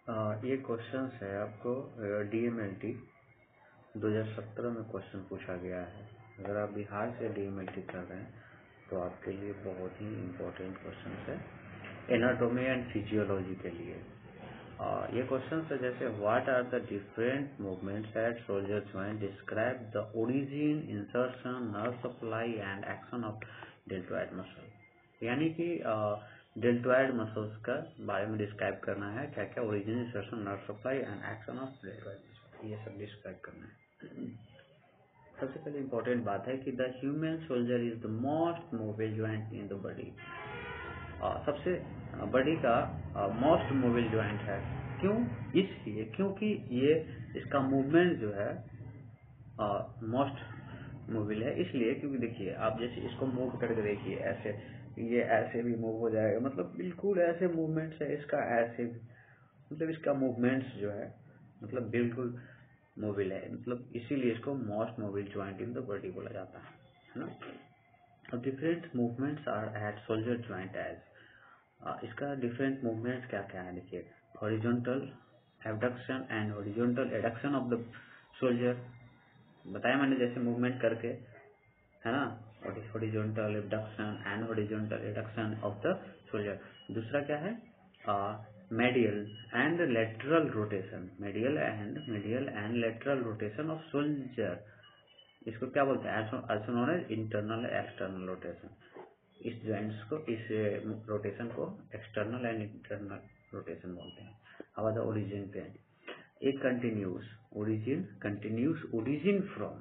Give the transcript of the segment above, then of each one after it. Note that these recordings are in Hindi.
ये क्वेश्चन है आपको DMLT 2017 में क्वेश्चन पूछा गया है। अगर आप बिहार से DMLT कर रहे हैं तो आपके लिए बहुत ही इम्पोर्टेंट क्वेश्चन है एनाटॉमी एंड फिजियोलॉजी के लिए। ये क्वेश्चन है जैसे what are the different movements at shoulder joint, describe the origin, insertion, nerve supply and action of deltoid muscle. यानी कि डेल्टॉइड मसल्स का बारे में डिस्क्राइब करना है, क्या क्या origin, insertion, nerve supply and action of deltoid muscle, ये सब डिस्क्राइब करना है। सबसे पहले इम्पोर्टेंट बात है कि the human shoulder is the most mobile joint in the body. सबसे बॉडी का मोस्ट मोबाइल ज्वाइंट है। क्यों? इसलिए क्योंकि ये इसका मूवमेंट जो है मोस्ट मोबाइल है, इसलिए क्योंकि देखिए आप जैसे इसको मूव करके देखिए, ऐसे ये ऐसे भी मूव हो जाएगा, मतलब बिल्कुल ऐसे मूवमेंट्स है इसका, ऐसे भी मतलब इसका मूवमेंट्स जो है मतलब बिल्कुल मोबाइल है, मतलब इसीलिए इसको most mobile joint in the body बोला जाता है ना। अब different movements are at shoulder joint as, इसका डिफरेंट मूवमेंट्स क्या क्या है देखिए, horizontal abduction and horizontal adduction of the shoulder, बताया मैंने जैसे मूवमेंट करके, है ना, horizontal abduction and horizontal adduction of the shoulder. दूसरा क्या है, medial and lateral rotation, medial and lateral rotation of shoulder, इसको क्या बोलते हैं, also known as internal external rotation. इस जॉइंट्स को, इस रोटेशन को एक्सटर्नल एंड इंटरनल रोटेशन बोलते हैं। अब द ओरिजिन पे एक कंटिन्यूस ओरिजिन फ्रॉम,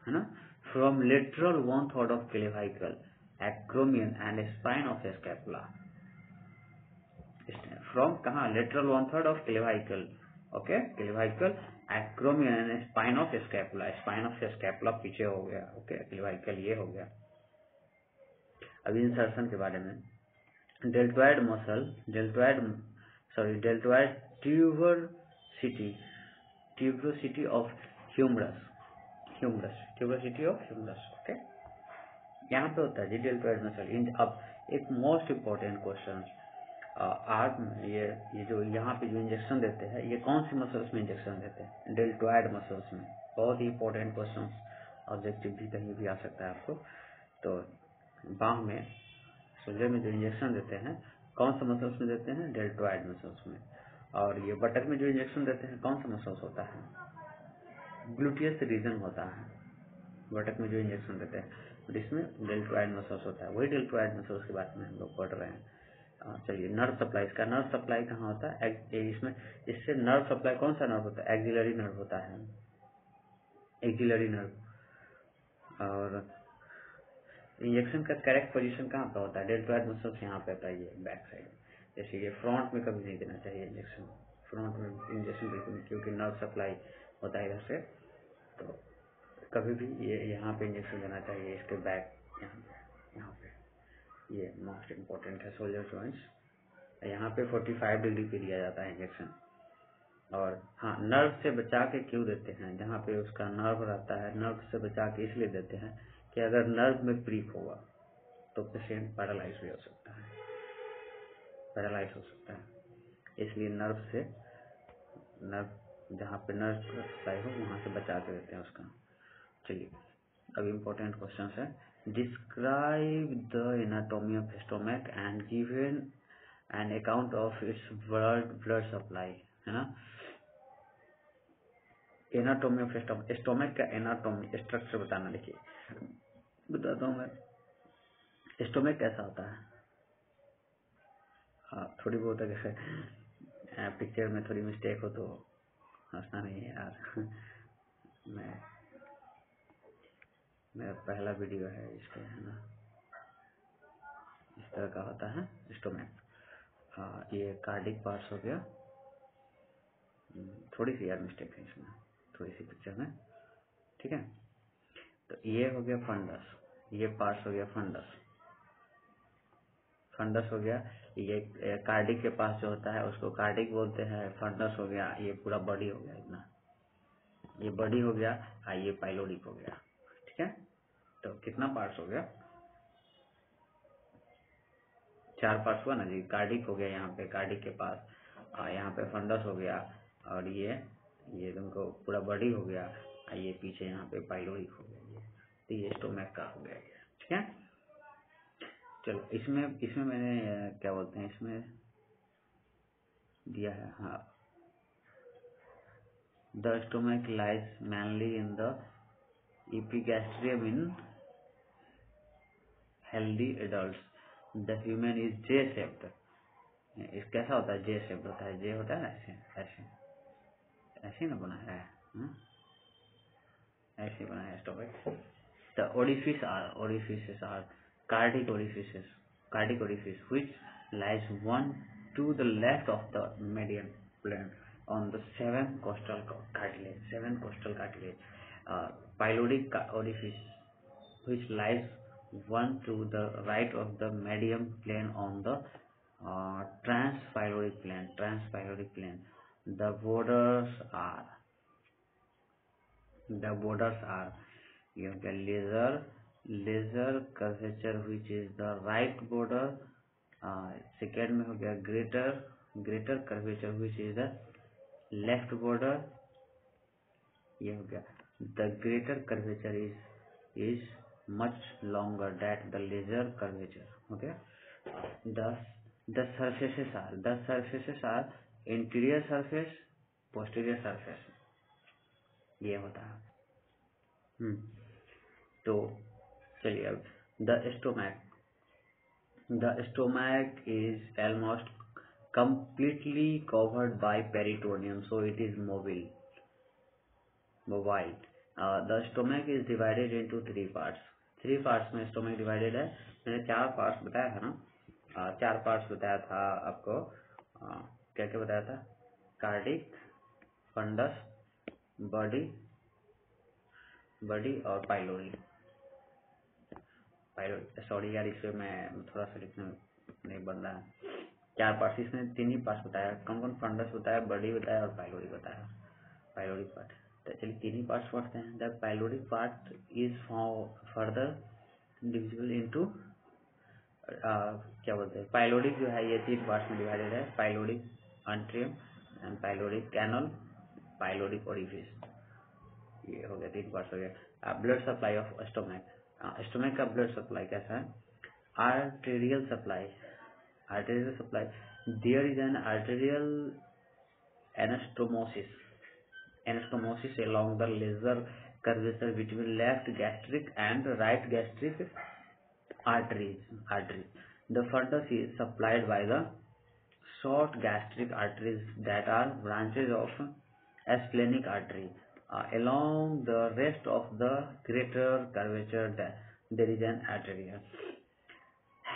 है ना, from lateral 1/3 of clavicle, acromion and spine of scapula. From कहाँ, lateral 1/3 of clavicle, okay, clavicle, acromion and spine of scapula, spine of scapula पीछे हो गया, ओके, क्लेविकल ये हो गया। अब इंसर्शन के बारे में, deltoid muscle, deltoid tuberosity of humerus, tuberosity of humerus, okay, यहाँ पे होता है जी डेल्टॉइड मसल। अब एक मोस्ट इम्पोर्टेंट क्वेश्चन, आर्म, ये जो यहाँ पे जो इंजेक्शन देते हैं, ये कौन सी मसल्स में इंजेक्शन देते हैं, डेल्टॉइड मसल्स में। बहुत ही इंपॉर्टेंट क्वेश्चन, ऑब्जेक्टिव भी कहीं भी आ सकता है आपको। तो बाह में, शोल्डर में जो इंजेक्शन देते हैं कौन सा मसल्स में देते हैं, डेल्टॉइड मसल्स में। और ये बटक में जो इंजेक्शन देते हैं कौन सा मसल्स होता है, ग्लूटियस रीजन होता है, बटक में जो इंजेक्शन देते हैं, और इसमें डेल्टॉइड मसल्स होता है। वही डेल्टॉइड मसल्स के बारे में हम लोग पढ़ रहे हैं। चलिए, नर्व सप्लाई, इसका नर्व सप्लाई कहाँ होता है, इसमें, इससे नर्व सप्लाई कौन सा नर्व होता है, एक्सिलरी नर्व होता है, एक्सिलरी नर्व। और इंजेक्शन का करेक्ट पोजीशन कहाँ पे होता है, डेल्टॉइड मसल्स यहाँ पे आता है, ये बैक साइड। जैसे ये फ्रंट में कभी नहीं देना चाहिए इंजेक्शन, फ्रंट में इंजेक्शन बिल्कुल नहीं, क्योंकि नर्व सप्लाई होता है इधर से, तो कभी भी ये यहाँ पे इंजेक्शन देना चाहिए, इसके बैक, यहाँ पे ये मोस्ट इम्पोर्टेंट है शोल्डर जॉइंट्स। यहाँ पे 45 डिग्री पे दिया जाता है इंजेक्शन। और हाँ, नर्व से बचा के क्यों देते हैं, जहाँ पे उसका नर्व रहता है, नर्व से बचा के इसलिए देते हैं कि अगर नर्व में प्रीक होगा तो पेशेंट पैरालाइज भी हो सकता है, पैरालाइज हो सकता है, इसलिए नर्व से, नर्व जहाँ पे नर्व सप्लाई हो वहाँ से बचा के देते हैं उसका। चलिए, अब इम्पोर्टेंट क्वेश्चन है, describe the anatomy of stomach and given an account of its blood supply, है ना। एनाटॉमी ऑफ स्टोमक, स्टोमक का एनाटॉमी, स्ट्रक्चर बताना। देखिए बताता हूँ मैं, स्टोमक कैसा होता है। हाँ, थोड़ी बहुत अगर पिक्चर में थोड़ी मिस्टेक हो तो हंसना नहीं है यार। मेरा पहला वीडियो है इस पे, है ना, इस तरह का होता है स्टोमक। हाँ, ये कार्डिक पार्ट्स हो गया, थोड़ी सी यार मिस्टेक है इसमें, थोड़ी सी पिक्चर में, ठीक है। तो ये हो गया फंडस, ये पार्ट्स हो गया फंडस, फंडस हो गया। ये कार्डिक के पास जो होता है उसको कार्डिक बोलते हैं, फंडस हो गया। ये पूरा बॉडी हो गया, इतना ये बॉडी हो गया, ये पाइलोडिक हो गया, ठीक है। तो कितना पार्ट्स हो गया, 4 पार्ट्स हुआ ना जी। कार्डिक हो गया यहाँ पे, कार्डिक के पास, यहाँ पे फंडस हो गया, और ये तुमको पूरा बॉडी हो गया, ये पीछे यहाँ पे पाइलोरिक हो गया, तो ये स्टोमक का हो गया। ठीक है, चलो इसमें मैंने क्या बोलते हैं, इसमें दिया है, हाँ, the stomach lies mainly in the epigastrium in healthy adults. The human is J-shaped. इस कैसा होता है, J-shaped होता है, J होता है ना, ऐसे ना बना है, ऐसे बना है stomach. The orifices are cardiac orifice which lies one to the left of the median plane on the seven costal cartilage. Pyloric orifice which lies one to the right of the median plane on the transpyloric plane. The borders are you have laser curvature which is the right border, second में हो गया greater curvature which is the left border, ये हो गया the greater curvature is much longer than the laser curvature. Okay, the surfaces are interior surface, posterior surface, ये होता है। तो चलिए अब the stomach is almost completely covered by peritoneum, so it is mobile. The stomach is divided into three parts में stomach divided है। मैंने 4 parts बताया था ना, 4 parts बताया था आपको, क्या क्या बताया था, कार्डिक, फंडस, बॉडी और पाइलोरी। सॉरी यार, इसमें मैं थोड़ा सा लिखना नहीं बन रहा है। 4 पार्ट्स, इसमें 3 ही पार्ट्स बताया, कौन फंडस बताया, बॉडी बताया और पाइलोरी बताया, पाइलोरिक पार्ट। तो चलिए 3 ही पार्ट्स पढ़ते हैं। The pyloric part is further divisible into, क्या बोलते हैं, पाइलोरिक जो है ये 3 पार्ट्स में डिवाइडेड है, pyloric antrum and pyloric canal, pyloric orifice, ये हो गया 3 पार्ट्स हो गया। ब्लड सप्लाई ऑफ स्टोमक का ब्लड सप्लाई कैसा है, arterial supply, there is an arterial anastomosis along the laser curvature between left gastric and right gastric arteries. The fundus is supplied by the short gastric arteries that are branches of splenic artery. Along the rest of the greater curvature there is an artery.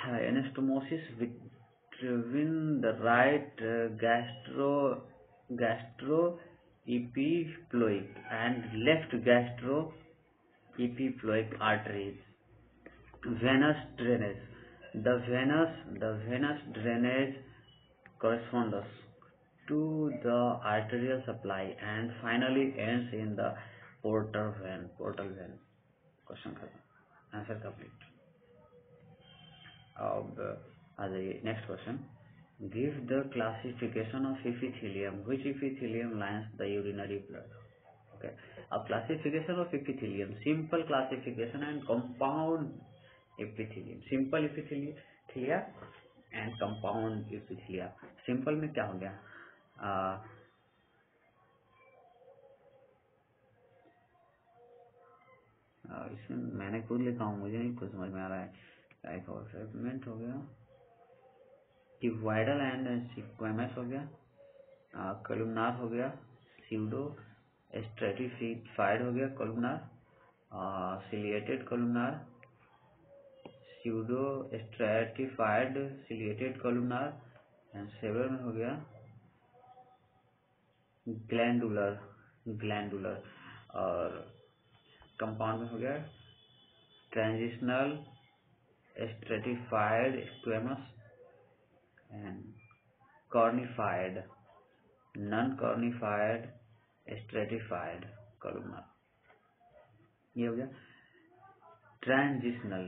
Anastomosis between the right gastroepiploic and left gastroepiploic arteries. Venous drainage. The venous drainage corresponds to the arterial supply and finally ends in the portal vein. Question answer complete. Next question. Give the classification of epithelium. Which epithelium lines the urinary blood? Okay. A classification of epithelium. Simple classification and compound epithelium. Simple epithelia and compound epithelia. Simple में क्या हो गया? इसमें मैंने खुद लिखा हूँ, मुझे नहीं कुछ समझ में आ रहा है। एक और सेगमेंट हो गया, क्यूबॉइडल एंड स्क्वेमस हो गया, कॉलमनार हो गया, स्यूडो स्ट्रेटिफाइड हो गया columnar, ciliated columnar, pseudo stratified ciliated columnar, and सेवर में हो गया ग्लैंडुलर, और कंपाउंड में हो गया transitional stratified squamous and cornified, non-cornified stratified columnar. ये हो गया transitional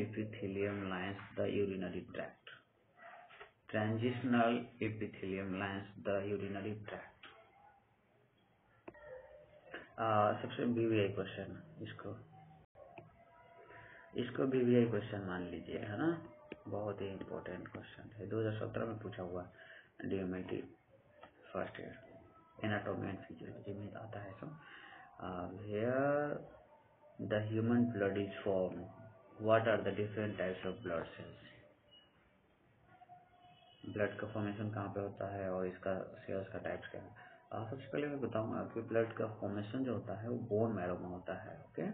epithelium lines the urinary tract. transitional epithelium lines the urinary tract. सबसे BVI क्वेश्चन, इसको BVI क्वेश्चन मान लीजिए, है ना, बहुत ही इम्पोर्टेंट क्वेश्चन है, 2017 में पूछा हुआ DMLT first year anatomy and physiology में आता है। सो here the human blood is formed, what are the different types of blood cells? Blood का फॉर्मेशन कहाँ पे होता है और इसका सेल्स का टाइप्स क्या है। सबसे पहले मैं बताऊंगा कि ब्लड का फॉर्मेशन जो होता है वो बोन मैरो में होता है। ओके,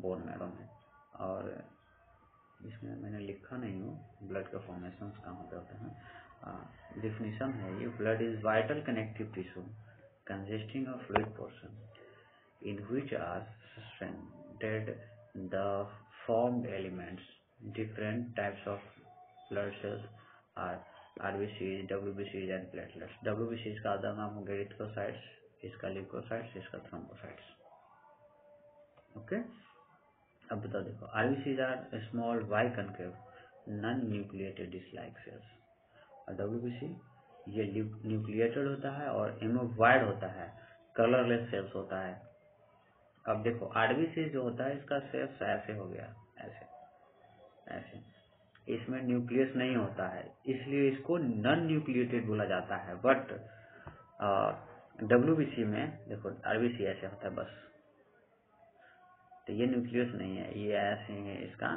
बोन मैरो में, और इसमें मैंने लिखा नहीं हूँ ब्लड का फॉर्मेशन कहाँ पे होते हैं। डिफिनीशन है ये, blood is vital connective tissue consisting of fluid portion in which are suspended the formed elements. Different types of blood cells are RBCs, WBCs and platelets. WBCs का आधा नाम हो गया erythrocytes, इसका leukocytes, इसका thrombocytes. ओके, अब बता देखो, RBCs are small biconcave non-nucleated disk-like cells, और WBC ये न्यूक्लिएटेड होता है और एमोवाइड होता है, कलरलेस सेल्स होता है। अब देखो आरबीसी जो होता है इसका सेल्स ऐसे हो गया, ऐसे, इसमें न्यूक्लियस नहीं होता है, इसलिए इसको नॉन न्यूक्लिएटेड बोला जाता है। बट डब्ल्यूबीसी में देखो आरबीसी ऐसे होता है बस, तो ये न्यूक्लियस नहीं है, ये ऐसे है इसका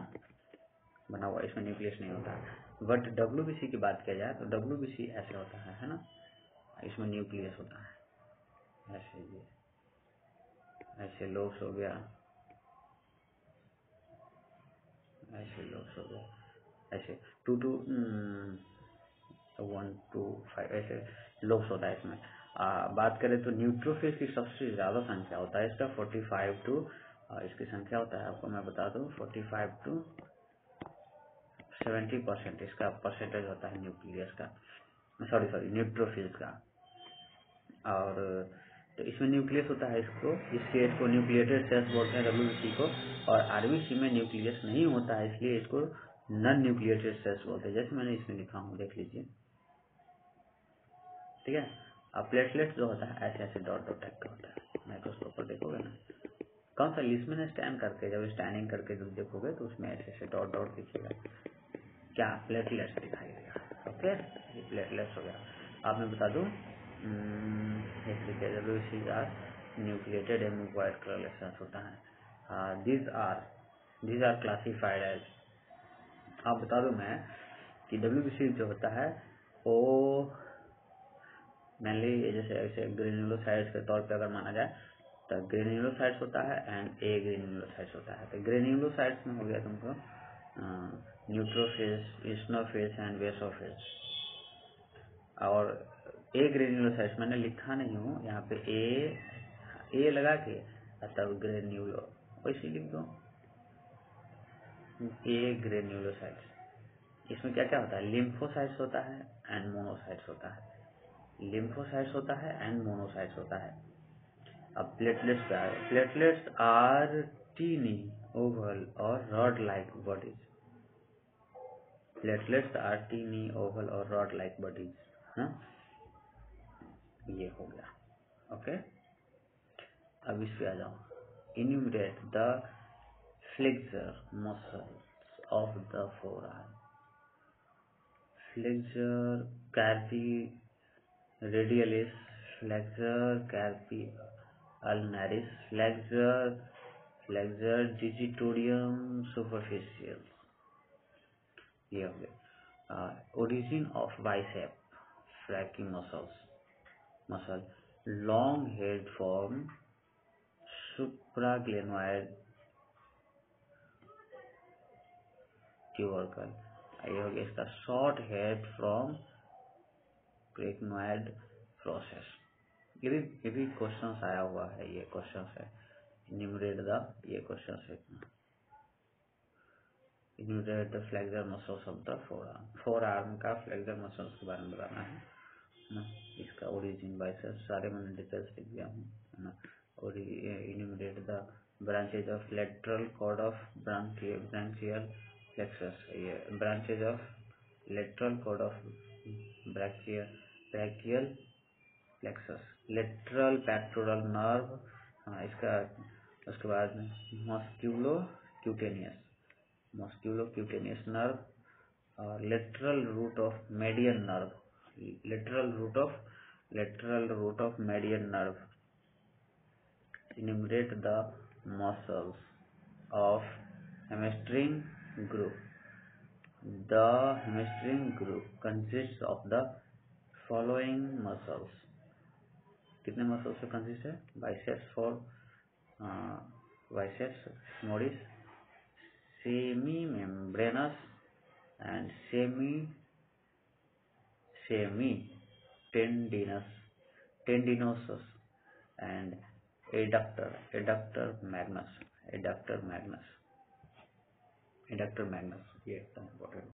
बना हुआ, इसमें न्यूक्लियस नहीं होता है। बट डब्ल्यूबीसी की बात किया जाए तो डब्ल्यूबीसी ऐसे होता है ना, इसमें न्यूक्लियस होता है ऐसे, ये ऐसे लोब्स हो गया, ऐसे लोब्स हो गया, ऐसे 2 to 1 to 5 ऐसे लोब्स होता है इसमें। बात करें तो न्यूट्रोफिल्स की सबसे ज़्यादा संख्या होता है इसका 45 टू, इसकी संख्या होता है आपको मैं बता दूं 45 to 70% इसका परसेंटेज होता है न्यूक्लियस का, सॉरी न्यूट्रोफिल्स का। और तो इसमें न्यूक्लियस होता है, इसको न्यूक्लिएटेड सेल्स बोलते हैं डब्ल्यूबीसी को, और आरबीसी में न्यूक्लियस नहीं होता है इसलिए इसको नॉन न्यूक्लिएटेड सेल्स बोलते हैं, जैसे मैंने इसमें लिखा हूँ, देख लीजिए, ठीक है। अब प्लेटलेट्स जो होता है ऐसे ऐसे डॉट डॉट टाइप का होता है, माइक्रोस्कोप पर देखोगे ना, कौन सा लिस्टमैन स्टैंड करके, जब स्टैंडिंग करके जब देखोगे तो उसमें ऐसे ऐसे डॉट डॉट दिखेगा, क्या प्लेटलेट्स दिखाई देगा। ओके, ये प्लेटलेट्स हो गया। अब मैं बता दूं, न्यूक्लिएटेड एमोवाइड कलरलेस होता है। दीज आर क्लासिफाइड एज, आप बता दूं मैं कि डब्ल्यूबीसी जो होता है वो मेनली जैसे ऐसे ग्रेन्युलोसाइट्स के तौर पे अगर माना जाए तो ग्रेन्युलोसाइट्स होता है एंड ए ग्रेन्युलोसाइट्स होता है। तो ग्रेन्युलोसाइट्स में हो गया तुमको न्यूट्रोफिल्स, ईस्नोफिल्स एंड बेसोफिल्स, और ए ग्रेन्युलोसाइट्स मैंने लिखा नहीं हूँ यहाँ पे, ए लगा के तब ग्रेन्युलो वैसे लिख दो, ए ग्रेन्युलोसाइट्स। इसमें क्या क्या होता है, लिम्फोसाइट्स होता है एंड मोनोसाइट्स होता है, लिम्फोसाइट्स होता है एंड मोनोसाइट्स होता है। अब प्लेटलेट्स क्या है, platelets are tiny oval or rod like bodies, platelets are tiny oval or rod like bodies, हाँ, ये हो गया। ओके, अब इस पे आ जाओ, enumerate the flexor muscles of the forearm. Flexor carpi radialis, flexor carpi ulnaris, flexor digitorum superficial, ये हो गया। Origin of bicep brachii muscle, long head form supraglenoid tubercle, ये हो गया इसका short head from coracoid process. ये भी क्वेश्चंस आया हुआ है, ये क्वेश्चंस है, इन्यूमरेट द, ये क्वेश्चंस है, enumerate the flexor muscles of the forearm का फ्लेक्सर मसल्स के बारे में बताना है ना, इसका ओरिजिन बाइसेप्स सारे मैंने डिटेल्स लिख दिया हूँ ना, और enumerate the branches of lateral cord of brachial plexus, ये branches of lateral cord of brachial plexus, lateral pectoral nerve, इसका उसके बाद मस्क्यूलो क्यूटेनियस नर्व, और lateral root of median nerve, lateral root of median nerve, enumerate the muscles of hamstring group. The hamstring group consists of the following muscles. कितने मसल्स से कंसिस्ट है? Biceps femoris, semimembranosus and semitendinosus and adductor magnus, ये एकदम इम्पोर्टेंट।